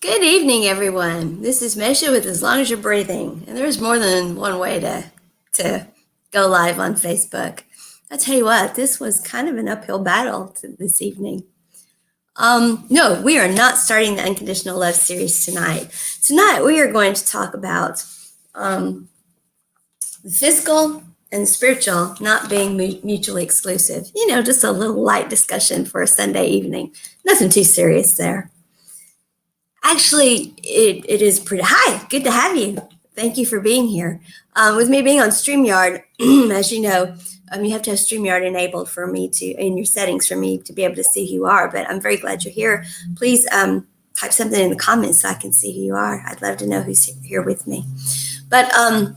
Good evening, everyone. This is Mesha with As Long as You're Breathing, and there's more than one way to go live on Facebook. I tell you what, this was kind of an uphill battle this evening. No, we are not starting the Unconditional Love series tonight. Tonight, we are going to talk about the physical and spiritual not being mutually exclusive. Just a little light discussion for a Sunday evening. Nothing too serious there. Actually, it is pretty. Hi, good to have you. Thank you for being here. With me being on StreamYard, as you know, you have to have StreamYard enabled for me in your settings for me to be able to see who you are. But I'm very glad you're here. Please type something in the comments so I can see who you are. I'd love to know who's here with me. But I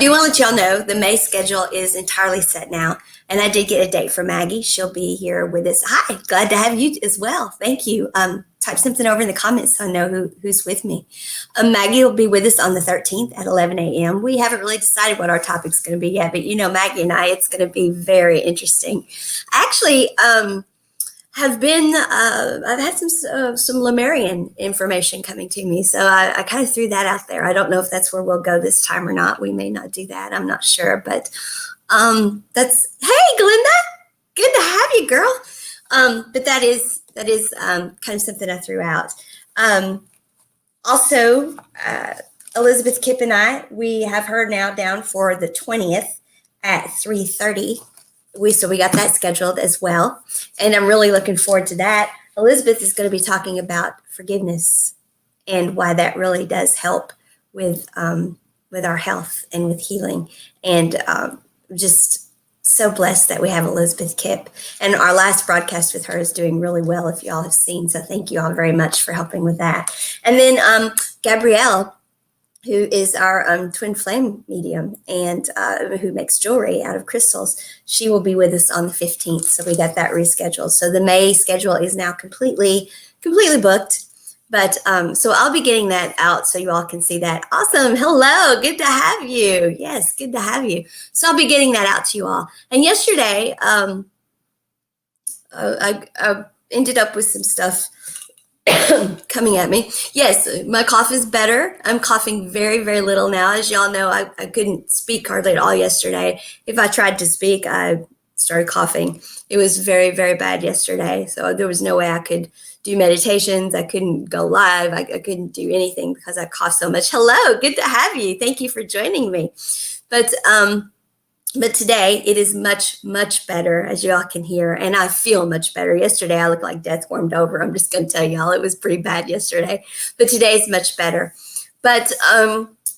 do want to let y'all know the May schedule is entirely set now. And I did get a date for Maggie. She'll be here with us. Hi, glad to have you as well. Thank you. Type something over in the comments so I know who's with me. Maggie will be with us on the 13th at 11 a.m. We haven't really decided what our topic's going to be yet, but Maggie and I, it's going to be very interesting. Actually, I've had some Lemurian information coming to me, so I kind of threw that out there. I don't know if that's where we'll go this time or not. We may not do that. I'm not sure, but hey, Glinda, good to have you, girl. But that is kind of something I threw out. Also, Elizabeth Kipp and I, we have her now down for the 20th at 3:30. So we got that scheduled as well. And I'm really looking forward to that. Elizabeth is going to be talking about forgiveness and why that really does help with our health and with healing. And just so blessed that we have Elizabeth Kipp. And our last broadcast with her is doing really well, if y'all have seen. So thank you all very much for helping with that. And then Gabrielle, who is our twin flame medium and who makes jewelry out of crystals, she will be with us on the 15th. So we got that rescheduled. So the May schedule is now completely booked. But so I'll be getting that out so you all can see that. Awesome. Hello. Good to have you. Yes, good to have you. So I'll be getting that out to you all. And yesterday, I ended up with some stuff coming at me. Yes, my cough is better. I'm coughing very, very little now. As y'all know, I couldn't speak hardly at all yesterday. If I tried to speak, I started coughing. It was very, very bad yesterday. So there was no way I could do meditations. I couldn't go live. I couldn't do anything because I coughed so much. Hello, good to have you. Thank you for joining me. But today it is much, much better, as y'all can hear, and I feel much better. Yesterday I looked like death warmed over. I'm just going to tell y'all it was pretty bad yesterday, but today is much better. But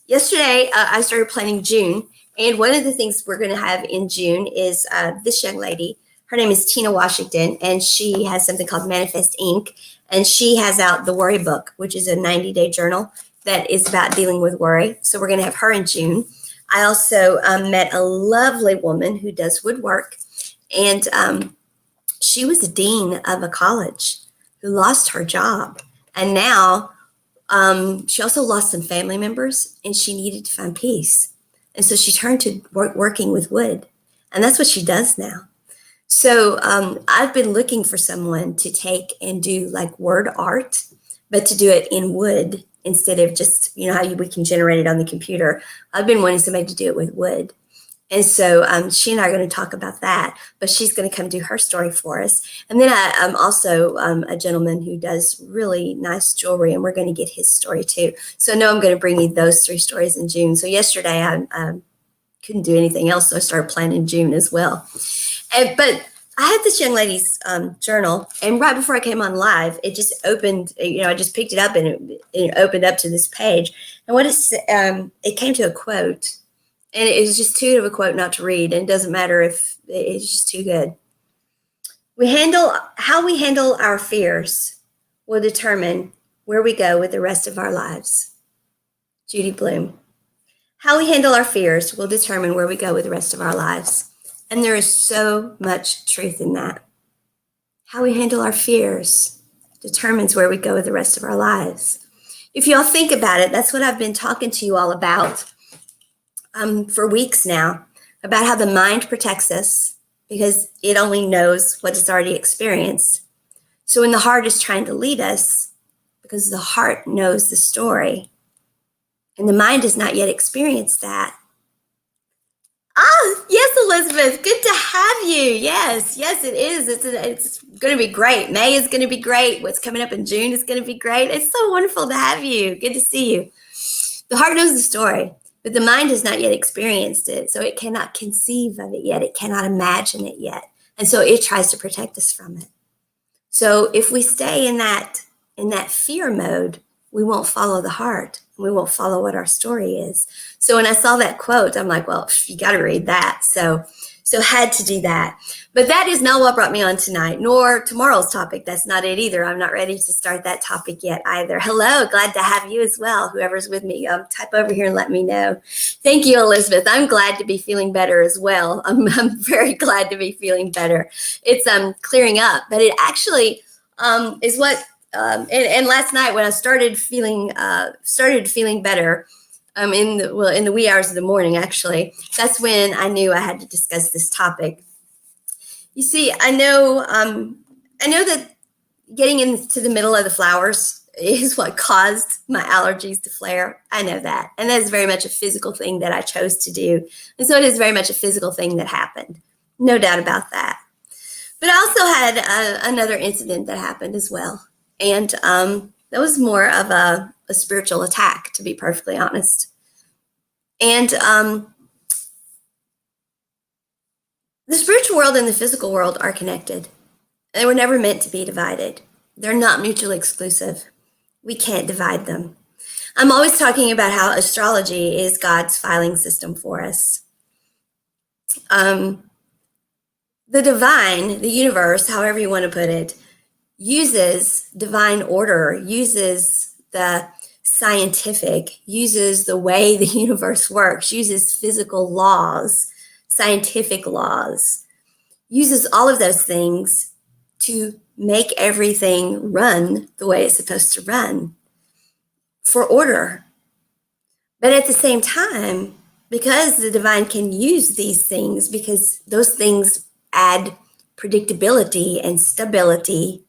yesterday I started planning June, and one of the things we're going to have in June is this young lady. Her name is Tina Washington, and she has something called Manifest Inc., and she has out the Worry Book, which is a 90-day journal that is about dealing with worry. So we're going to have her in June. I also met a lovely woman who does woodwork, and she was a dean of a college who lost her job. And now she also lost some family members, and she needed to find peace. And so she turned to working with wood, and that's what she does now. So I've been looking for someone to take and do like word art, but to do it in wood instead of just, how we can generate it on the computer. I've been wanting somebody to do it with wood. And so she and I are going to talk about that, but she's going to come do her story for us. And then I'm also a gentleman who does really nice jewelry, and we're going to get his story too. So I know I'm going to bring you those 3 stories in June. So yesterday I couldn't do anything else, so I started planning June as well. But I had this young lady's journal, and right before I came on live, it just opened. I just picked it up, and it opened up to this page. And what it came to a quote, and it was just too good of a quote not to read. And it doesn't matter if it's just too good. How we handle our fears will determine where we go with the rest of our lives. Judy Blume. How we handle our fears will determine where we go with the rest of our lives. And there is so much truth in that. How we handle our fears determines where we go with the rest of our lives. If you all think about it, that's what I've been talking to you all about for weeks now, about how the mind protects us because it only knows what it's already experienced. So when the heart is trying to lead us, because the heart knows the story. And the mind has not yet experienced that. Ah, yes, Elizabeth, good to have you. Yes, it is. It's going to be great. May is going to be great. What's coming up in June is going to be great. It's so wonderful to have you. Good to see you. The heart knows the story, but the mind has not yet experienced it, so it cannot conceive of it yet. It cannot imagine it yet. And so it tries to protect us from it. So if we stay in that fear mode, we won't follow the heart. We won't follow what our story is. So when I saw that quote, I'm like, well, you got to read that. So had to do that. But that is not what brought me on tonight, nor tomorrow's topic. That's not it either. I'm not ready to start that topic yet either. Hello, glad to have you as well. Whoever's with me, type over here and let me know. Thank you, Elizabeth. I'm glad to be feeling better as well. I'm very glad to be feeling better. It's clearing up, but it actually is what. And last night when I started feeling better, in the wee hours of the morning, actually, that's when I knew I had to discuss this topic. You see, I know that getting into the middle of the flowers is what caused my allergies to flare. I know that, and that is very much a physical thing that I chose to do, and so it is very much a physical thing that happened. No doubt about that. But I also had another incident that happened as well. And that was more of a spiritual attack, to be perfectly honest. And the spiritual world and the physical world are connected. They were never meant to be divided. They're not mutually exclusive. We can't divide them. I'm always talking about how astrology is God's filing system for us. The divine, the universe, however you want to put it, uses divine order, uses the scientific, uses the way the universe works, uses physical laws, scientific laws, uses all of those things to make everything run the way it's supposed to run for order. But at the same time, because the divine can use these things, because those things add predictability and stability,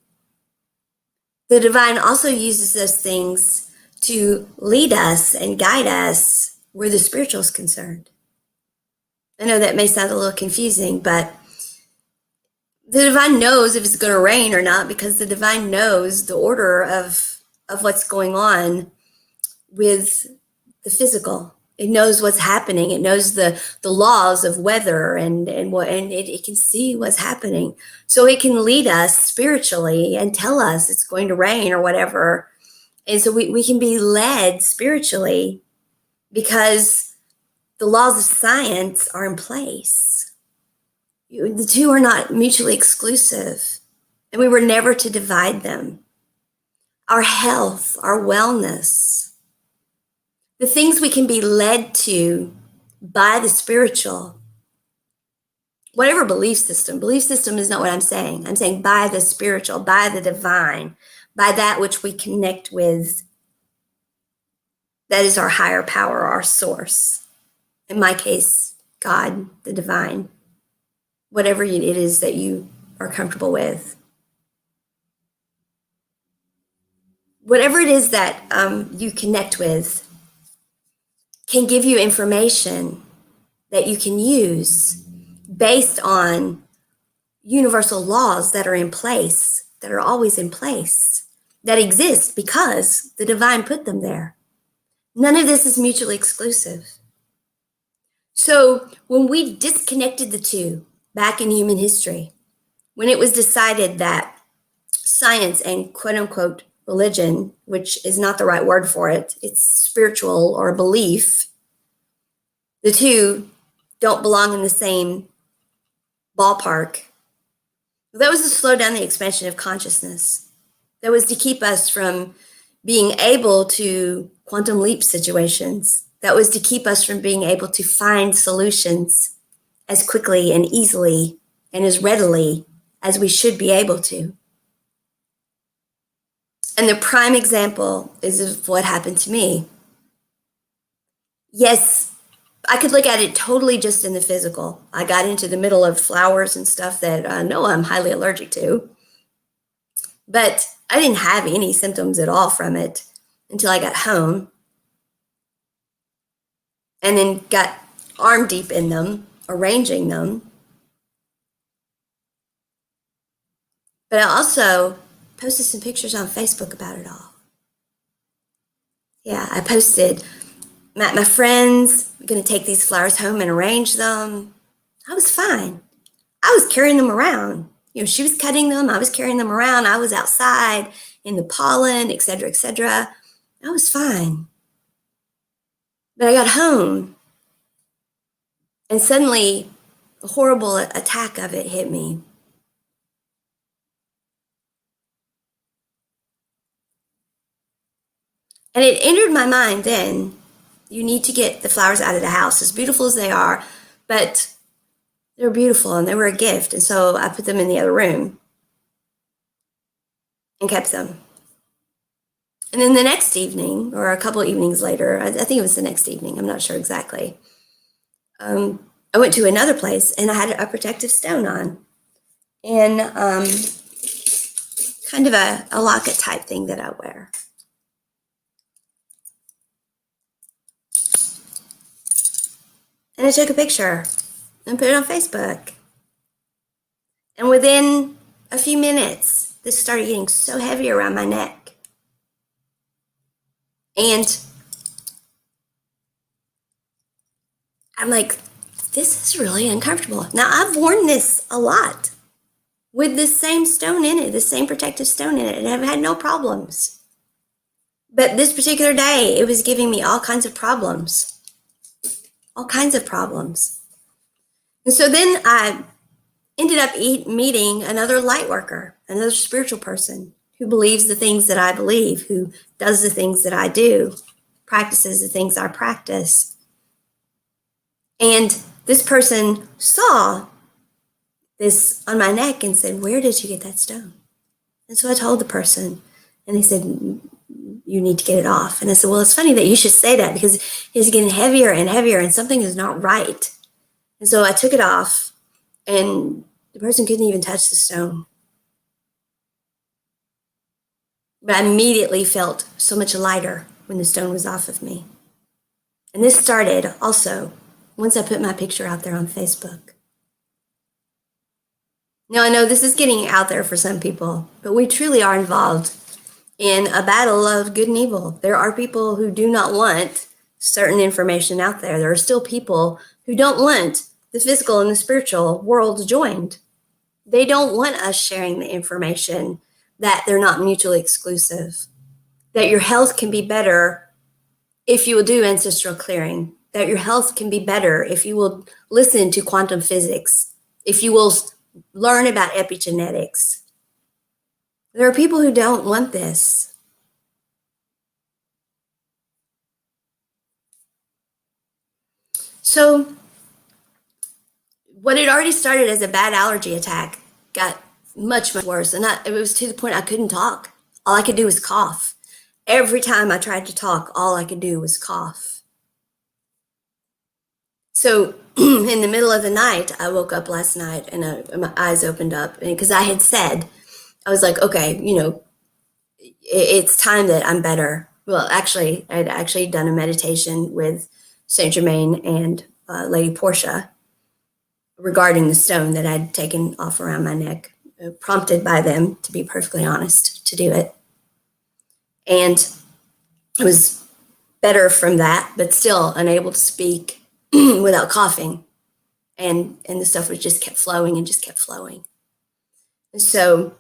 the divine also uses those things to lead us and guide us where the spiritual is concerned. I know that may sound a little confusing, but the divine knows if it's going to rain or not, because the divine knows the order of what's going on with the physical. It knows what's happening. It knows the laws of weather and it can see what's happening. So it can lead us spiritually and tell us it's going to rain or whatever. And so we can be led spiritually because the laws of science are in place. The two are not mutually exclusive, and we were never to divide them. Our health, our wellness, the things we can be led to by the spiritual, whatever belief system is not what I'm saying. I'm saying by the spiritual, by the divine, by that which we connect with. That is our higher power, our source. In my case, God, the divine, whatever it is that you are comfortable with. Whatever it is that you connect with can give you information that you can use based on universal laws that are in place, that are always in place, that exist because the divine put them there. None of this is mutually exclusive. So when we disconnected the two back in human history, when it was decided that science and quote unquote religion, which is not the right word for it, it's spiritual or belief, the two don't belong in the same ballpark. That was to slow down the expansion of consciousness. That was to keep us from being able to quantum leap situations. That was to keep us from being able to find solutions as quickly and easily and as readily as we should be able to. And the prime example is of what happened to me. Yes, I could look at it totally just in the physical. I got into the middle of flowers and stuff that I know I'm highly allergic to. But I didn't have any symptoms at all from it until I got home and then got arm deep in them, arranging them. But I also posted some pictures on Facebook about it all. Yeah, I posted my friends going to take these flowers home and arrange them. I was fine. I was carrying them around. She was cutting them. I was carrying them around. I was outside in the pollen, et cetera, et cetera. I was fine. But I got home and suddenly a horrible attack of it hit me. And it entered my mind then, you need to get the flowers out of the house, as beautiful as they are, but they're beautiful and they were a gift. And so I put them in the other room and kept them. And then the next evening, or a couple of evenings later, I think it was the next evening, I'm not sure exactly, I went to another place and I had a protective stone on. And kind of a locket type thing that I wear. And I took a picture and put it on Facebook. And within a few minutes, this started getting so heavy around my neck. And I'm like, this is really uncomfortable. Now, I've worn this a lot with this same stone in it, the same protective stone in it, and I've had no problems. But this particular day, it was giving me all kinds of problems. All kinds of problems. And so then I ended up meeting another light worker, another spiritual person who believes the things that I believe, who does the things that I do, practices the things I practice. And this person saw this on my neck and said, "Where did you get that stone?" And so I told the person, and they said, "You need to get it off." And I said, "Well, it's funny that you should say that because it's getting heavier and heavier and something is not right." And so I took it off and the person couldn't even touch the stone. But I immediately felt so much lighter when the stone was off of me. And this started also once I put my picture out there on Facebook. Now, I know this is getting out there for some people, but we truly are involved in a battle of good and evil. There are people who do not want certain information out there. There are still people who don't want the physical and the spiritual worlds joined. They don't want us sharing the information that they're not mutually exclusive, that your health can be better if you will do ancestral clearing, that your health can be better if you will listen to quantum physics, if you will learn about epigenetics. There are people who don't want this. So what had already started as a bad allergy attack got much, much worse. And it was to the point I couldn't talk. All I could do was cough. Every time I tried to talk, all I could do was cough. So in the middle of the night, I woke up last night and my eyes opened up because I had said, I was like, okay, it's time that I'm better. Well, actually, I'd actually done a meditation with Saint Germain and Lady Portia regarding the stone that I'd taken off around my neck, prompted by them, to be perfectly honest, to do it. And I was better from that, but still unable to speak without coughing. And the stuff was just kept flowing and just kept flowing. And so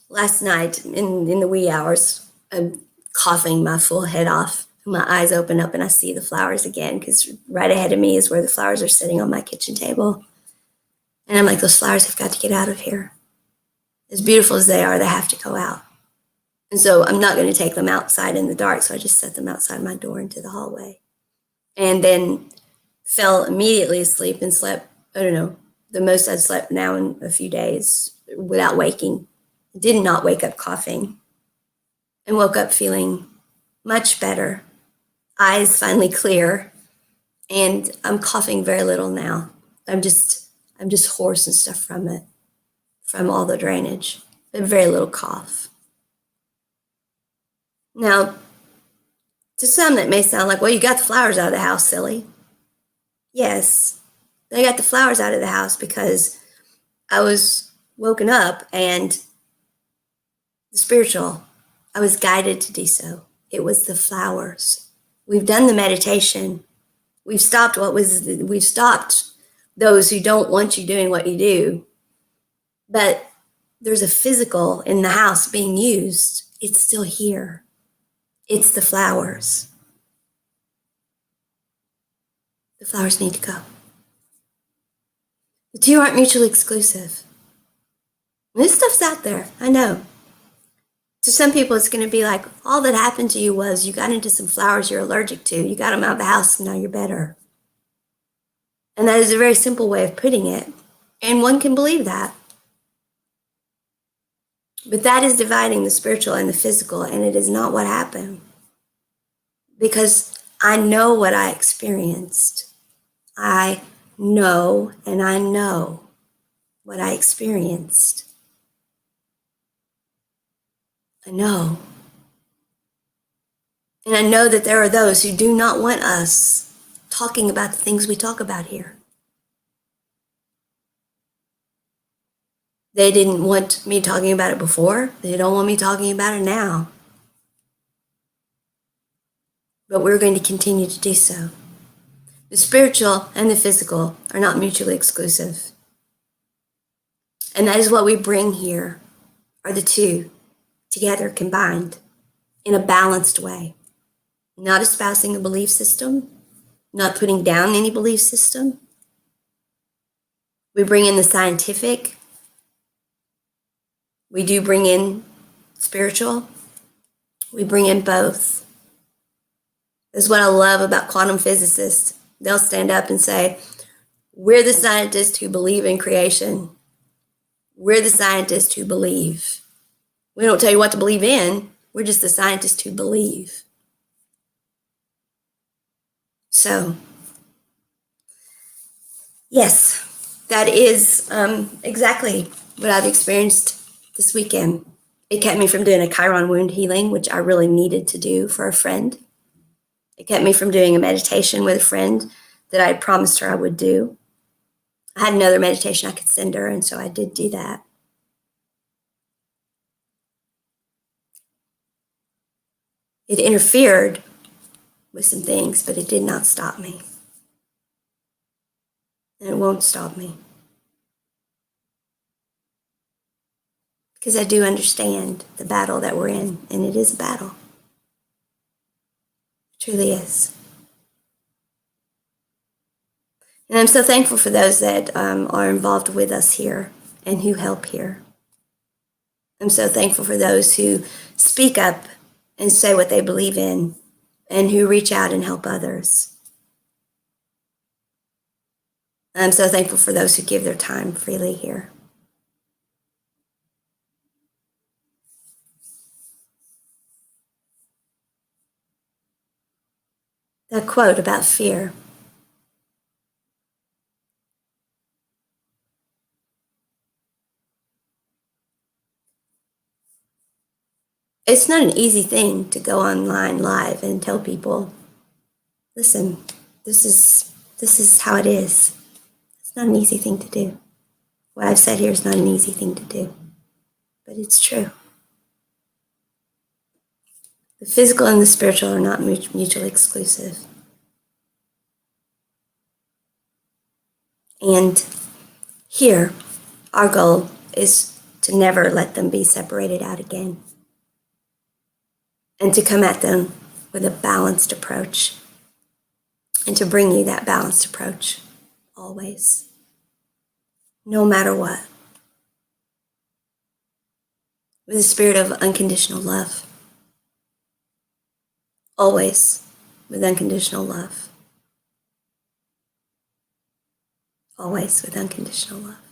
last night in the wee hours, I'm coughing my full head off. My eyes open up and I see the flowers again because right ahead of me is where the flowers are sitting on my kitchen table. And I'm like, those flowers have got to get out of here. As beautiful as they are, they have to go out. And so I'm not going to take them outside in the dark. So I just set them outside my door into the hallway. And then fell immediately asleep and slept, I don't know, the most I'd slept now in a few days without waking. Did not wake up coughing and woke up feeling much better. Eyes finally clear, and I'm coughing very little now. I'm just hoarse and stuff from it, from all the drainage. but very little cough. Now, to some that may sound like, well, you got the flowers out of the house, silly. Yes, I got the flowers out of the house because I was woken up and the spiritual, I was guided to do so. It was the flowers. We've done the meditation. We've stopped those who don't want you doing what you do. But there's a physical in the house being used. It's still here. It's the flowers. The flowers need to go. The two aren't mutually exclusive. This stuff's out there, I know. To some people, it's going to be like, all that happened to you was you got into some flowers you're allergic to. You got them out of the house, and now you're better. And that is a very simple way of putting it. And one can believe that. But that is dividing the spiritual and the physical, and it is not what happened. Because I know what I experienced. I know, and I know what I experienced. I know. And I know that there are those who do not want us talking about the things we talk about here. They didn't want me talking about it before. They don't want me talking about it now. But we're going to continue to do so. The spiritual and the physical are not mutually exclusive. And that is what we bring here, are the two together, combined, in a balanced way. Not espousing a belief system, not putting down any belief system. We bring in the scientific. We do bring in spiritual. We bring in both. That's what I love about quantum physicists. They'll stand up and say, we're the scientists who believe in creation. We're the scientists who believe. We don't tell you what to believe in. We're just the scientists who believe. So, yes, that is exactly what I've experienced this weekend. It kept me from doing a Chiron wound healing, which I really needed to do for a friend. It kept me from doing a meditation with a friend that I had promised her I would do. I had another meditation I could send her, and so I did do that. It interfered with some things, but it did not stop me. And it won't stop me. Because I do understand the battle that we're in, and it is a battle. It truly is. And I'm so thankful for those that are involved with us here and who help here. I'm so thankful for those who speak up and say what they believe in and who reach out and help others. I'm so thankful for those who give their time freely here. That quote about fear. It's not an easy thing to go online live and tell people, listen, this is how it is. It's not an easy thing to do. What I've said here is not an easy thing to do, but it's true. The physical and the spiritual are not mutually exclusive. And here, our goal is to never let them be separated out again. And to come at them with a balanced approach. And to bring you that balanced approach, always. No matter what. With a spirit of unconditional love. Always with unconditional love. Always with unconditional love.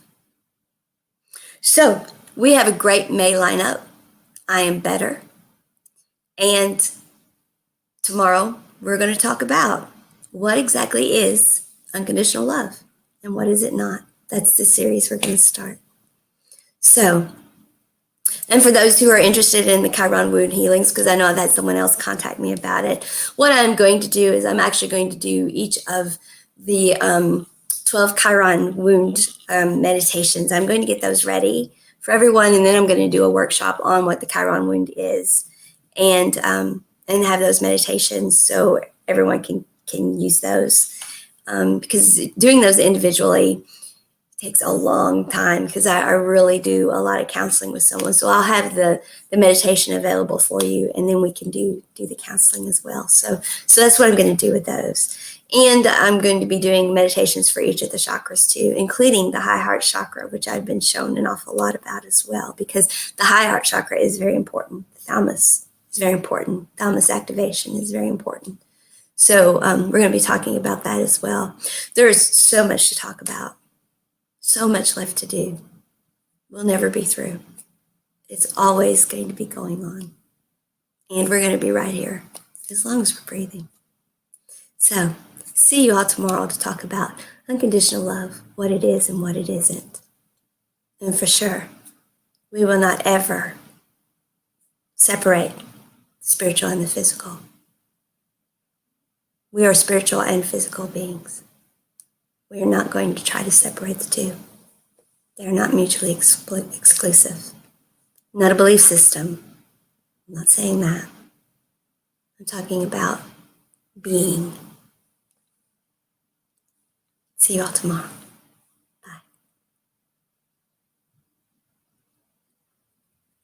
So, we have a great May lineup. I am better. And tomorrow, we're going to talk about what exactly is unconditional love and what is it not. That's the series we're going to start. So, And for those who are interested in the Chiron wound healings, because I know I've had someone else contact me about it, what I'm going to do is I'm actually going to do each of the 12 Chiron wound meditations. I'm going to get those ready for everyone, and then I'm going to do a workshop on what the Chiron wound is, and have those meditations so everyone can use those, because doing those individually takes a long time, because I really do a lot of counseling with someone. So I'll have the meditation available for you, and then we can do the counseling as well. So that's what I'm going to do with those. And I'm going to be doing meditations for each of the chakras too, including the high heart chakra, which I've been shown an awful lot about as well, because the high heart chakra is very important. The thalamus is very important. Thalamus activation is very important. So we're going to be talking about that as well. There is so much to talk about. So much left to do. We'll never be through. It's always going to be going on. And we're going to be right here as long as we're breathing. So, see you all tomorrow to talk about unconditional love, what it is and what it isn't. And for sure, we will not ever separate the spiritual and the physical. We are spiritual and physical beings. We are not going to try to separate the two. They are not mutually exclusive. Not a belief system. I'm not saying that. I'm talking about being. See you all tomorrow.